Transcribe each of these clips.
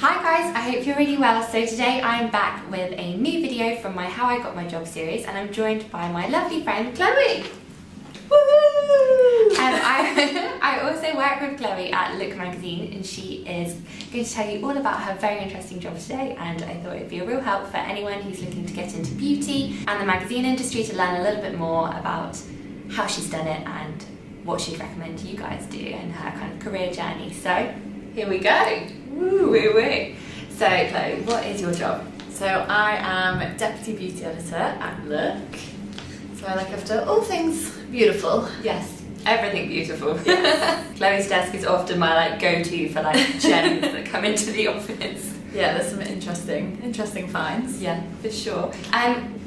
Hi guys, I hope you're really well. So today I'm back with a new video from my How I Got My Job series, and I'm joined by my lovely friend Chloe. Woohoo! I also work with Chloe at Look magazine, and she is going to tell you all about her very interesting job today, and I thought it'd be a real help for anyone who's looking to get into beauty and the magazine industry to learn a little bit more about how she's done it and what she'd recommend you guys do and her kind of career journey. So here we go. Woo, woo, woo. So Chloe, what is your job? So I am Deputy Beauty Editor at Look. So I look after all things beautiful. Yes, everything beautiful. Yes. Chloe's desk is often my go-to for gems that come into the office. Yeah, there's some interesting finds. Yeah, for sure.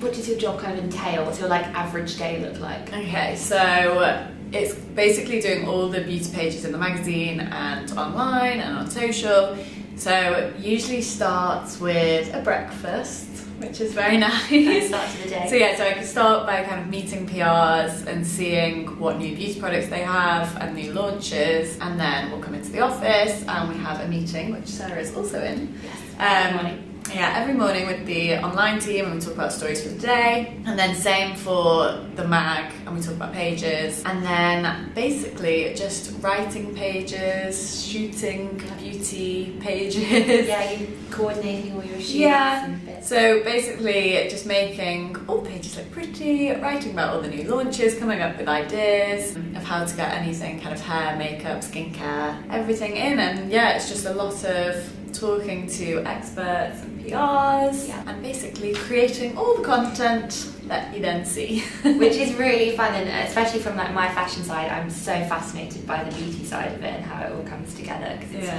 What does your job kind of entail? What's your average day look like? Okay, so it's basically doing all the beauty pages in the magazine and online and on social. So usually starts with a breakfast, which is very nice. Nice start to the day. So yeah, so I can start by kind of meeting PRs and seeing what new beauty products they have and new launches, and then we'll come into the office and we have a meeting, which Sarah is also in. Yes, every morning. Yeah, every morning with the online team, and we talk about stories for the day, and then same for the mag, and we talk about pages, and then basically just writing pages, shooting beauty pages. Yeah, you're coordinating all your shoots. Yeah, and bits. so basically just making all the pages look pretty, writing about all the new launches, coming up with ideas of how to get anything kind of hair, makeup, skincare, everything in, and yeah, it's just a lot of talking to experts and PRs, and basically creating all the content that you then see. Which is really fun, and especially from my fashion side, I'm so fascinated by the beauty side of it and how it all comes together, because it's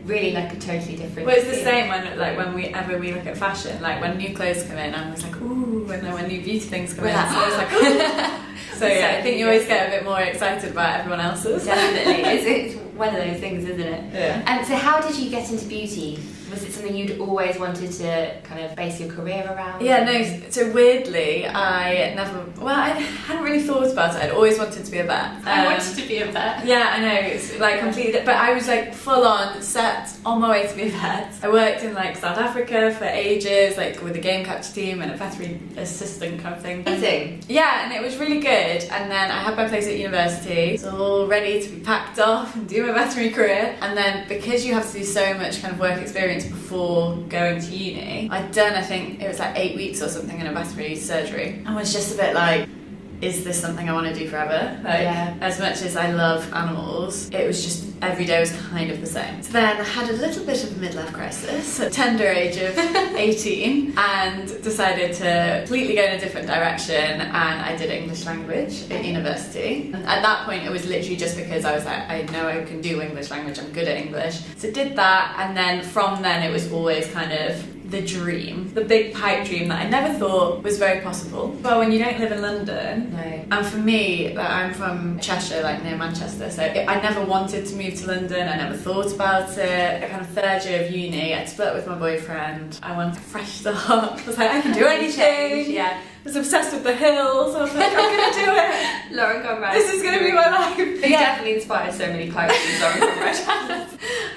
really a totally different. Well, it's the same when we look at fashion, when new clothes come in, I'm always like, ooh, and then when new beauty things come in, so it's like, ooh. So yeah, I think you always get a bit more excited about everyone else's. Definitely, it's one of those things, isn't it? Yeah. And so how did you get into beauty? Was it something you'd always wanted to kind of base your career around? Yeah, no, so weirdly, I hadn't really thought about it. I'd always wanted to be a vet. I wanted to be a vet. Yeah, I know, it's completely, but I was full on set on my way to be a vet. I worked in South Africa for ages, with a game capture team and a veterinary assistant kind of thing. Amazing. Yeah, and it was really good. And then I had my place at university, so all ready to be packed off and do my veterinary career. And then because you have to do so much kind of work experience before going to uni, I'd done, I think it was 8 weeks or something in a veterinary surgery. I was just a bit is this something I want to do forever? As much as I love animals, it was just every day was kind of the same. So then I had a little bit of a midlife crisis at tender age of 18 and decided to completely go in a different direction, and I did English language at university. And at that point it was literally just because I was I know I can do English language, I'm good at English. So did that, and then from then it was always kind of the dream, the big pipe dream that I never thought was very possible. Well, when you don't live in London, no. And for me, I'm from Cheshire, near Manchester, so I never wanted to move to London, I never thought about it. At kind of third year of uni, I'd split with my boyfriend, I wanted a fresh start, I was I can do anything. Yeah. I was obsessed with the hills, I was I'm gonna do it. Lauren Conrad. This is gonna be my life. You definitely inspired so many quotes from Lauren Conrad.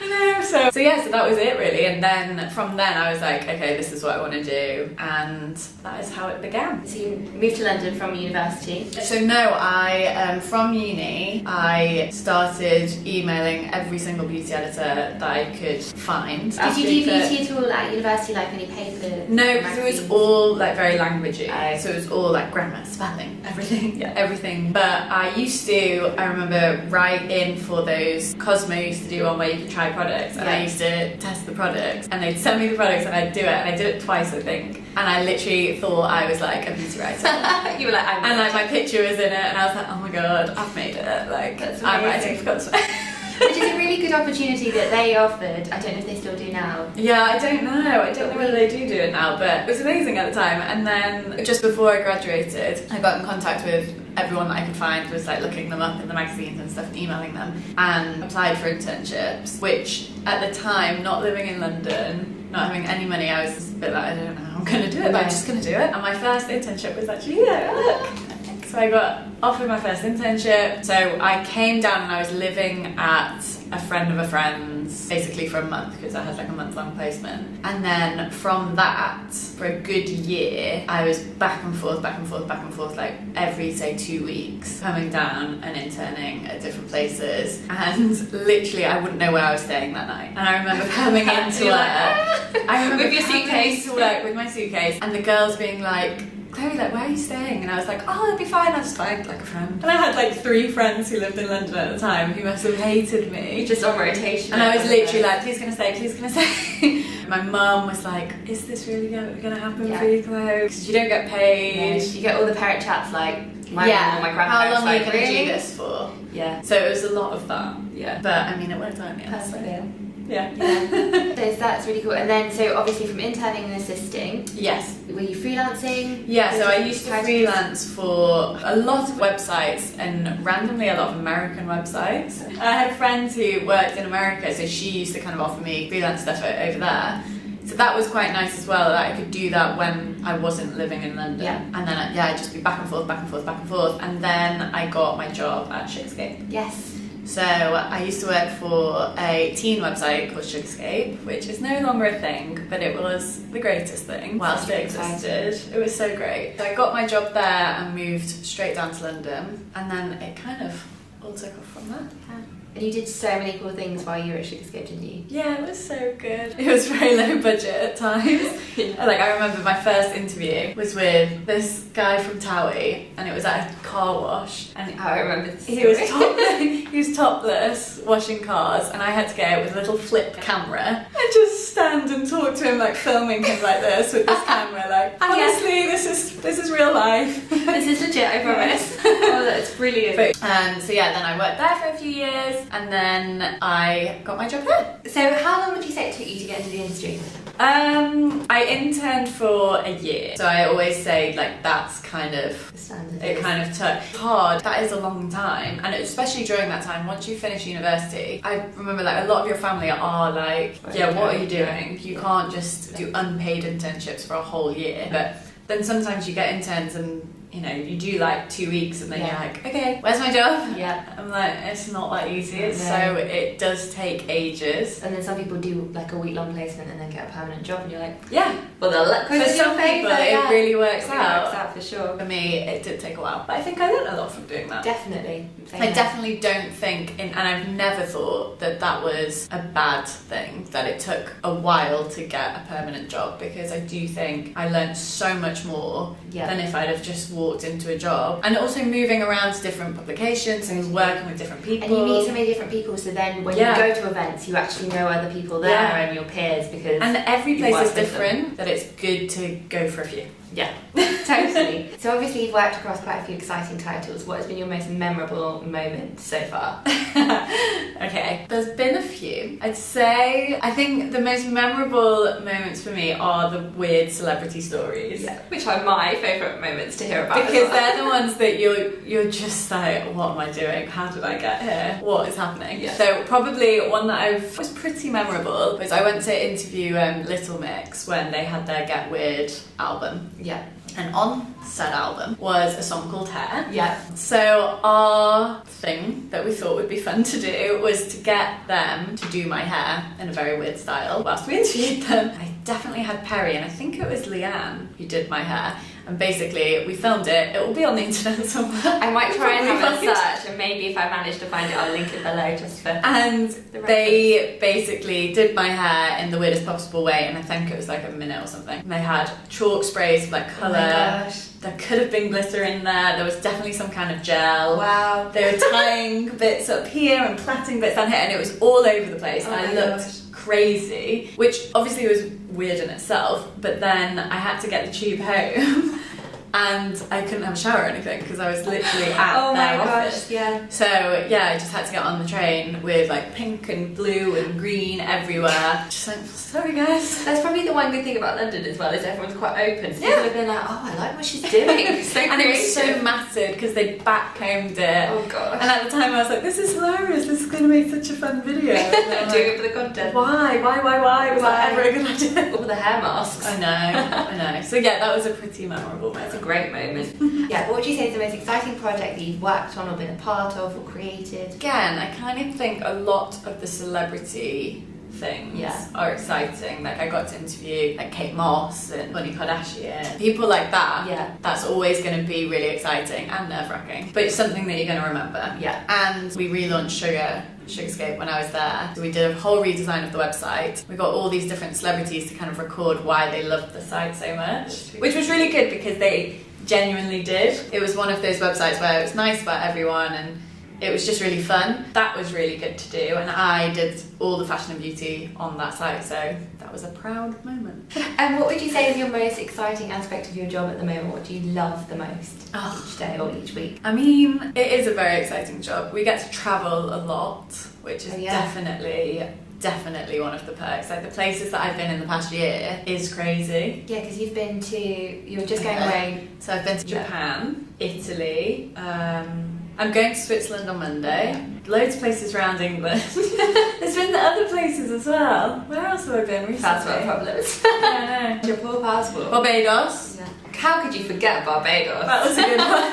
I know, so that was it really, and then from then I was okay, this is what I want to do, and that is how it began. So you moved to London from university? So no, from uni, I started emailing every single beauty editor that I could find. Did you do beauty at all at university, any paper? No, because it was all very languagey. So it was all grammar, spelling, everything. Yeah, everything. But I remember write in for those Cosmo used to do one where you could try products, and I used to test the products, and they'd send me the products and I'd do it, and I did it twice I think, and I literally thought I was a beauty writer. You were and my picture was in it, and I was oh my god, I've made it, That's I'm writing for Cosmo. Which is a really good opportunity that they offered. I don't know if they still do now. Yeah, I don't know whether they do it now, but it was amazing at the time. And then just before I graduated, I got in contact with everyone that I could find, was looking them up in the magazines and stuff and emailing them, and applied for internships, which at the time, not living in London, not having any money, I was a bit I don't know how I'm going to do it, but I'm just going to do it. And my first internship was actually Look. So I got offered my first internship. So I came down and I was living at a friend of a friend friends basically for a month because I had like a month-long placement. And then from that, for a good year, I was back and forth, like every, say, 2 weeks, coming down and interning at different places. And literally, I wouldn't know where I was staying that night. And I remember coming into work. I remember with your suitcase. to work with my suitcase, and the girls being like, Chloe, like, where are you staying? And I was like, oh, it'll be fine, I'll just find like a friend. And I had like 3 friends who lived in London at the time who must have hated me. Just on rotation. And I was literally like, please can I stay, please can I stay? My mum was like, is this really going to happen for you, Chloe? Because you don't get paid. You get all the parent chats like, my mum or my grandparents. How long are you like, going to do this for? Yeah. So it was a lot of that. Yeah. But I mean, it worked out in the end. Persevere. Yeah. So that's really cool. And then, so obviously from interning and assisting, yes. Were you freelancing? Yeah, so I used to freelance for a lot of websites and randomly a lot of American websites. I had friends who worked in America, so she used to kind of offer me freelance stuff over there. So that was quite nice as well, that I could do that when I wasn't living in London. Yeah. And then, I'd just be back and forth. And then I got my job at Sugarscape. Yes. So I used to work for a teen website called Sugarscape, which is no longer a thing, but it was the greatest thing whilst it existed. It was so great. So I got my job there and moved straight down to London, and then it kind of all took off from there. And you did so many cool things while you were at Sugarscape, didn't you? Yeah, it was so good. It was very low budget at times. Like, I remember my first interview was with this guy from TOWIE, and it was at a car wash. And I remember this he was topless, washing cars, and I had to go out with a little flip camera and just stand and talk to him, like filming him like this with this camera, like, honestly, this is real life. This is legit, I promise. Oh, that's brilliant. So yeah, then I worked there for a few years, and then I got my job here. So how long would you say it took you to get into the industry? I interned for a year, so I always say like that's kind of The standard. it kind of took hard. That is a long time, and especially during that time, once you finish university, I remember like a lot of your family are like, yeah, what are you doing? You can't just do unpaid internships for a whole year. But then sometimes you get interns and you know, you do like 2 weeks and then you're like, okay, where's my job? Yeah. I'm like, it's not that easy. So it does take ages. And then some people do like a week-long placement and then get a permanent job, and you're like, yeah. Well, the luck was For in your some favour. people, it really works It out. works out for sure. For me, it did take a while, but I think I learned a lot from doing that. Definitely. I definitely don't think, and I've never thought that that was a bad thing, that it took a while to get a permanent job, because I do think I learned so much more than if I'd have just walked into a job. And also moving around to different publications and working with different people. And you meet so many different people, so then when you go to events, you actually know other people there and your peers, because... And every place is different, that it's good to go for a few. Yeah, totally. So obviously you've worked across quite a few exciting titles. What has been your most memorable moment so far? Okay, there's been a few. I'd say, I think the most memorable moments for me are the weird celebrity stories. Yeah, which are my favourite moments to hear about. Because they're the ones that you're just like, what am I doing? How did I get here? What is happening? Yeah. So probably one that was pretty memorable was I went to interview Little Mix when they had their Get Weird album. Yeah. And on said album was a song called Hair. Yeah. So our thing that we thought would be fun to do was to get them to do my hair in a very weird style whilst we interviewed them. I definitely had Perry, and I think it was Leanne who did my hair. And basically, we filmed it. It will be on the internet somewhere. I might try and have a search, and maybe if I manage to find it, I'll link it below just for. And they basically did my hair in the weirdest possible way, and I think it was like a minute or something. And they had chalk sprays for like colour. Oh my gosh. There could have been glitter in there. There was definitely some kind of gel. Wow. They were tying bits up here and plaiting bits down here, and it was all over the place. Oh and I my looked crazy, which obviously was weird in itself, but then I had to get the tube home and I couldn't have a shower or anything because I was literally at their office. Yeah. So yeah, I just had to get on the train with like pink and blue and green everywhere. Just like, sorry guys. That's probably the one good thing about London as well, is everyone's quite open. So people have been like, oh, I like what she's doing. So and it was so matted because they backcombed it. Oh gosh. And at the time I was like, this is hilarious. This is going to make such a fun video. Doing it for the content. Why? Was that ever a good idea? All the hair masks. I know. So yeah, that was a pretty memorable moment. great moment. Yeah, what would you say is the most exciting project that you've worked on or been a part of or created? Again, I kind of think a lot of the celebrity things are exciting. Like I got to interview like Kate Moss and Kourtney Kardashian, people like that. Yeah. That's always going to be really exciting and nerve-wracking, but it's something that you're going to remember. Yeah. And we relaunched Sugarscape when I was there. So we did a whole redesign of the website. We got all these different celebrities to kind of record why they loved the site so much, which was really good because they genuinely did. It was one of those websites where it was nice about everyone and it was just really fun. That was really good to do, and I did all the fashion and beauty on that site, so that was a proud moment. And what would you say is your most exciting aspect of your job at the moment? What do you love the most each day or each week? I mean, it is a very exciting job. We get to travel a lot, which is definitely one of the perks. Like the places that I've been in the past year is crazy. Yeah, because you were just going away. So I've been to Japan, Italy, I'm going to Switzerland on Monday. Loads of places around England. There's been the other places as well. Where else have I been recently? Passport problems. I know. Your poor passport. Barbados. Yeah. How could you forget Barbados? That was a good one.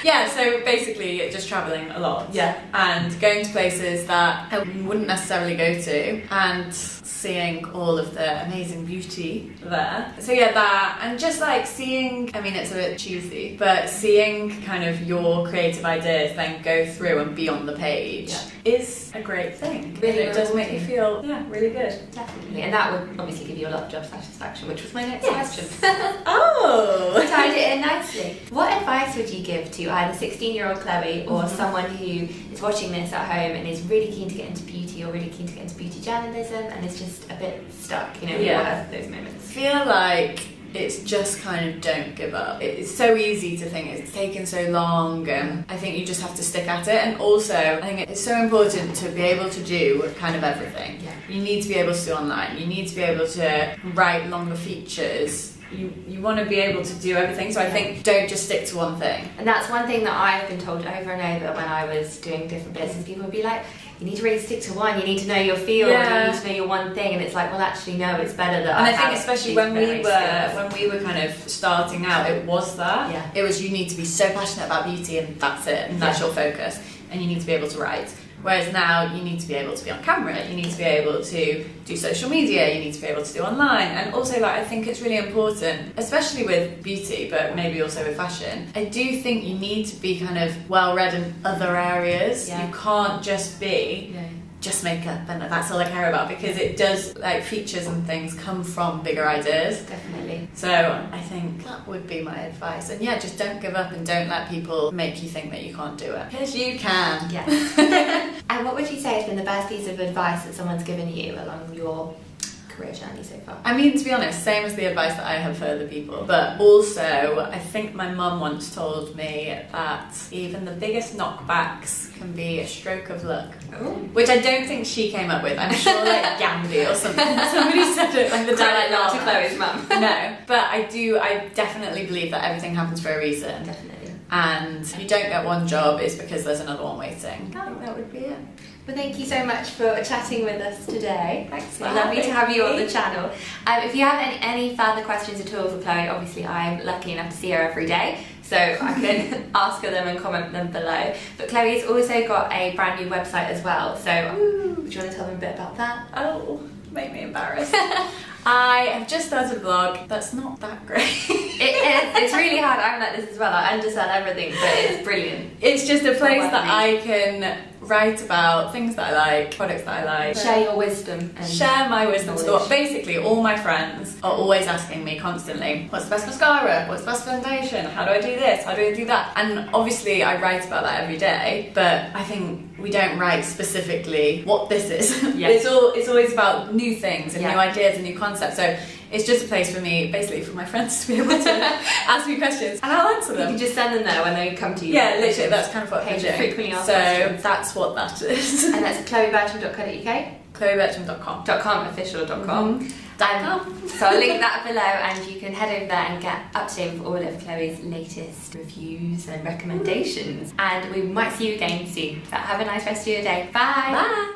Yeah, so basically just travelling a lot. Yeah. And going to places that I wouldn't necessarily go to and seeing all of the amazing beauty there. So yeah, that, and just like seeing, I mean it's a bit cheesy, but seeing kind of your creative ideas then go through and be on the page is a great thing. Really, it does make you feel, really good. Definitely, and that would obviously give you a lot of job satisfaction, which was my next question. Oh! Tied it in nicely. What advice would you give to either 16-year-old Chloe or someone who is watching this at home and is really keen to get into beauty or really keen to get into beauty journalism and is just a bit stuck, you know, what are those moments? I feel like it's just kind of don't give up. It's so easy to think it's taken so long, and I think you just have to stick at it. And also, I think it's so important to be able to do kind of everything. Yeah. You need to be able to do online, you need to be able to write longer features. You want to be able to do everything, so I think don't just stick to one thing. And that's one thing that I've been told over and over when I was doing different bits, is people would be like, you need to really stick to one, you need to know your field, you need to know your one thing, and it's like, well actually no, it's better that I think especially when we were kind of starting out, it was that. Yeah. It was, you need to be so passionate about beauty and that's it, and that's your focus, and you need to be able to write. Whereas now you need to be able to be on camera, you need to be able to do social media, you need to be able to do online. And also, like, I think it's really important, especially with beauty, but maybe also with fashion. I do think you need to be kind of well read in other areas. You can't just be just makeup and that's all I care about, because it does, like, features and things come from bigger ideas. Definitely. So I think that would be my advice. And yeah, just don't give up and don't let people make you think that you can't do it, because you can. Yeah. And what would you say has been the best piece of advice that someone's given you along your career journey so far? I mean, to be honest, same as the advice that I have for other people, but also I think my mum once told me that even the biggest knockbacks can be a stroke of luck. Ooh. Which I don't think she came up with. I'm sure like Gandhi or something. Somebody said it, like the Dalai Dalai Lama. Chloe's mum. No, but I definitely believe that everything happens for a reason. Definitely. And if you don't get one job, it's because there's another one waiting. I think that would be it. Well, thank you so much for chatting with us today. Thanks for lovely to have you on having the me. channel. If you have any further questions at all for Chloe, obviously I'm lucky enough to see her every day, so I can ask her them and comment them below. But Chloe's also got a brand new website as well, so do you want to tell them a bit about that? Oh, make me embarrassed. I have just started a blog that's not that great. It's really hard. I'm like this as well. I understand everything, but it's brilliant. It's just a place that I can write about things that I like, products that I like. Share your wisdom. And share my wisdom. So basically, all my friends are always asking me constantly, what's the best mascara? What's the best foundation? How do I do this? How do I do that? And obviously I write about that every day, but I think we don't write specifically what this is. Yes. It's always about new things and new ideas and new concepts. So it's just a place for me, basically for my friends to be able to ask me questions and I'll answer them. You can just send them there when they come to you. Yeah, literally, that's kind of what I'm doing. Frequently asked so questions. that's what that is. And that's chloebertram.co.uk? chloebertram.com. Official.com. So I'll link that below and you can head over there and get up to date with all of Chloe's latest reviews and recommendations. And we might see you again soon. So have a nice rest of your day. Bye! Bye!